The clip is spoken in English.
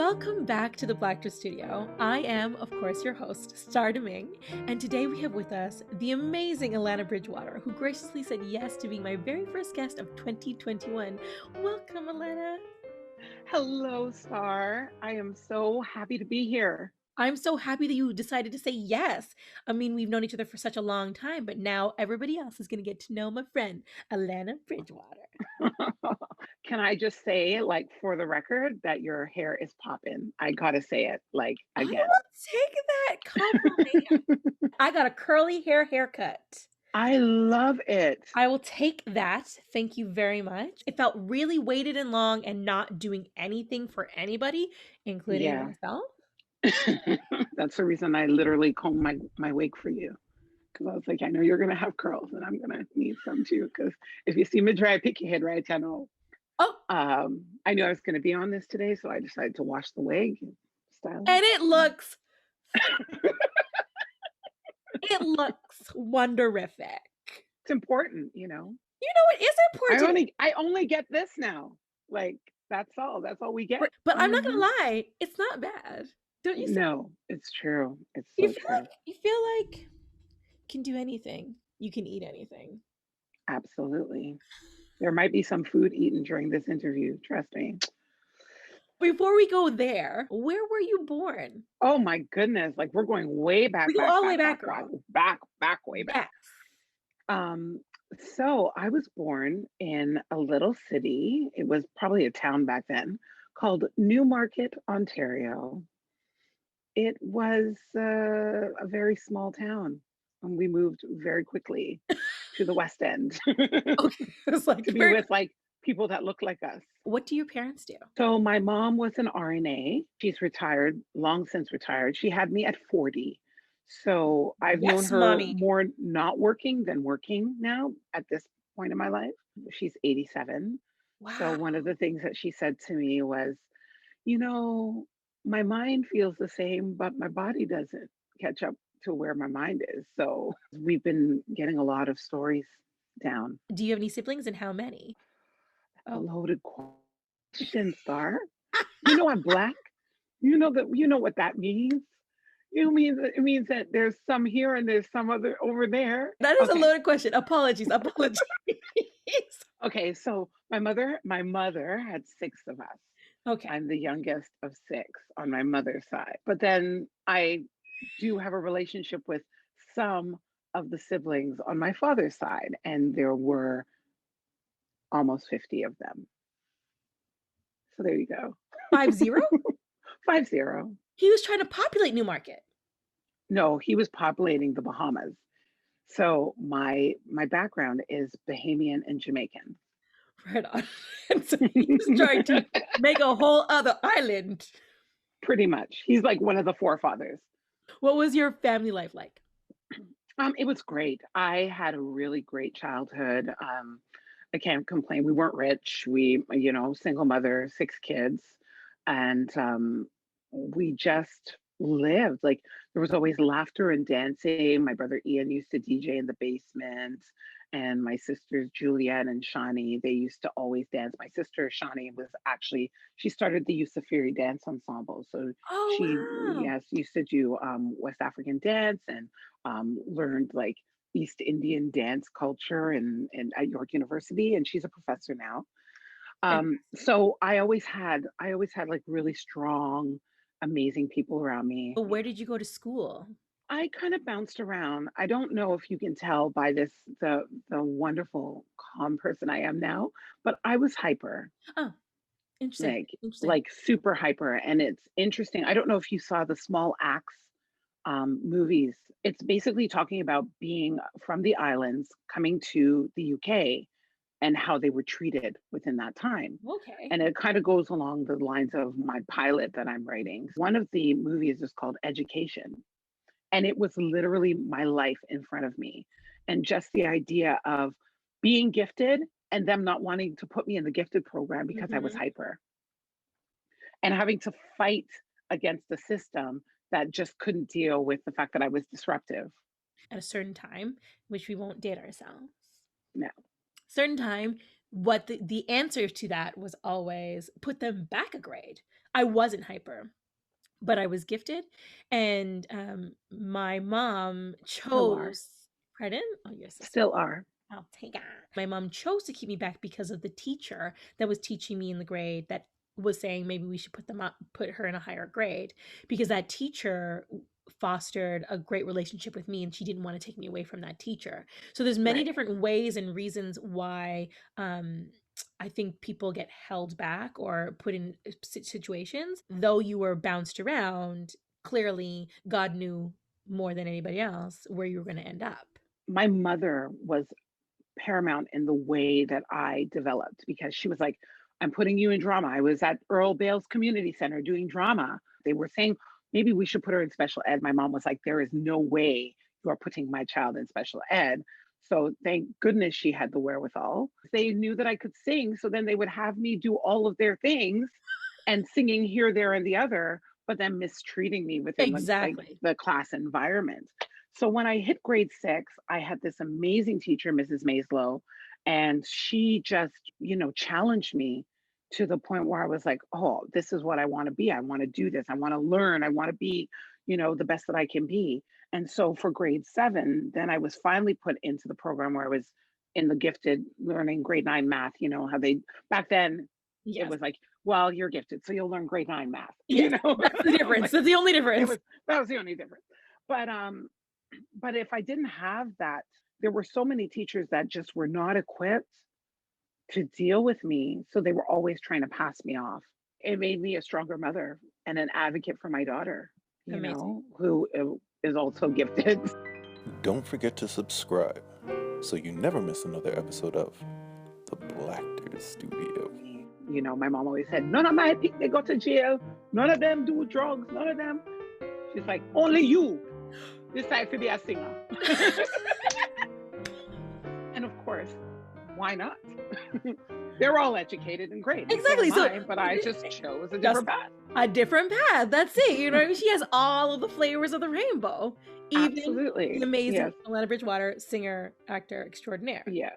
Welcome back to the Blacktor Studio. I am, of course, your host, Starr Domingue, and today we have with us the amazing Alana Bridgewater, who graciously said yes to being my very first guest of 2021. Welcome, Alana. Hello, Star. I am so happy to be here. I'm so happy that you decided to say yes. I mean, we've known each other for such a long time, but now everybody else is going to get to know my friend, Alana Bridgewater. Can I just say, like, for the record, that your hair is popping? I gotta say it, like, I again. will take that compliment. I got a curly haircut. I love it. I will take that. Thank you very much. It felt really weighted and long and not doing anything for anybody, including Yeah. myself. That's the reason I literally combed my wig for you. Because I was like, I know you're gonna have curls and I'm gonna need some too. Because if you see me dry, pick your head right, I know. Oh, I knew I was gonna be on this today, so I decided to wash the wig and style and it. it looks wonderific. It's important, you know. You know, it is I important. only I only get this now. Like that's all. That's all we get. But I'm not gonna Mhm. lie, it's not bad. Don't you say? No, it's true. It's You so feel true. like you can do anything. You can eat anything. Absolutely. There might be some food eaten during this interview, trust me. Before we go there, where were you born? Oh my goodness, like we're going way We back, go back, all the way back, back, back, back, girl. back, way back. Yes. Um, so I was born in a little city. It was probably a town back then called Newmarket, Ontario. It was a very small town, and we moved very quickly to the West End Okay. It was like to be very. with like people that look like us. What do your parents do? So my mom was an RNA. She's retired, long since retired. She had me at 40. So I've known Yes, her mommy. more not working than working now at this point in my life. She's 87. So Wow. one of the things that she said to me was, you know, my mind feels the same, but my body doesn't catch up to where my mind is. So we've been getting a lot of stories down. Do you have any siblings and how many? A Oh. loaded question, Star. You know I'm black. You know what that means. It means that there's some here and there's some other over there. That is a Okay. loaded question. Apologies. Apologies. Okay, so my mother had six of us. Okay. I'm the youngest of six on my mother's side. But then I do have a relationship with some of the siblings on my father's side, and there were almost 50 of them. So there you go. 50? 50. He was trying to populate Newmarket. No, he was populating the Bahamas. So my background is Bahamian and Jamaican. Right on. And so he was trying to make a whole other island. Pretty much. He's like one of the forefathers. What was your family life like? It was great. I had a really great childhood. I can't complain. We weren't rich. Single mother, six kids, and we just lived. Like there was always laughter and dancing. My brother Ian used to DJ in the basement, and my sisters Juliet and Shani, they used to always dance. My sister Shani was actually she started the Yusufiri dance ensemble, so she Oh, wow. yes used to do West African dance and learned like East Indian dance culture and at York University, and she's a professor now. Fantastic. So I always had like really strong, amazing people around me. Where did you go to school? I kind of bounced around. I don't know if you can tell by the wonderful calm person I am now, but I was hyper, Oh, interesting. like Interesting. like super hyper, and it's interesting. I don't know if you saw the Small Acts movies. It's basically talking about being from the islands, coming to the UK, and how they were treated within that time. Okay. And it kind of goes along the lines of my pilot that I'm writing. One of the movies is called Education, and it was literally my life in front of me. And just the idea of being gifted and them not wanting to put me in the gifted program because I was Hmm. hyper and having to fight against the system that just couldn't deal with the fact that I was disruptive. At a certain time, which we won't date ourselves. No. Certain time, what the answer to that was always put them back a grade. I wasn't hyper, but I was gifted. And my mom Still are. chose, pardon? Oh, you're so sweet. Still are. I'll take it. My mom chose to keep me back because of the teacher that was teaching me in the grade that was saying maybe we should put her in a higher grade, because that teacher fostered a great relationship with me and she didn't want to take me away from that teacher. So there's many Right. different ways and reasons why I think people get held back or put in situations. Though you were bounced around, clearly God knew more than anybody else where you were going to end up. My mother was paramount in the way that I developed because she was like, I'm putting you in drama. I was at Earl Bales Community Center doing drama. They were saying maybe we should put her in special ed. My mom was like, there is no way you are putting my child in special ed. So thank goodness she had the wherewithal. They knew that I could sing. So then they would have me do all of their things and singing here, there, and the other, but then mistreating me within Exactly. the class environment. So when I hit grade 6, I had this amazing teacher, Mrs. Maislow, and she just, challenged me to the point where I was like, oh, this is what I want to be. I want to do this. I want to learn. I want to be, the best that I can be. And so for grade 7, then I was finally put into the program where I was in the gifted learning grade 9 math, how they back then it Yes. was like, well, you're gifted, so you'll learn grade 9 math. Yes. That's the difference. Like, That's the only difference. That was the only difference. But if I didn't have that, there were so many teachers that just were not equipped to deal with me. So they were always trying to pass me off. It made me a stronger mother and an advocate for my daughter, Amazing. who is also gifted. Don't forget to subscribe so you never miss another episode of the Blacktor Studio. My mom always said, none of my people, they go to jail. None of them do drugs. None of them. She's like, only you decide to be a singer. And of course, why not? They're all educated and great. Exactly. But I just chose a different path. A different path. That's it. She has all of the flavors of the rainbow. Even Absolutely. the amazing Alana Bridgewater, singer, actor extraordinaire. Yeah.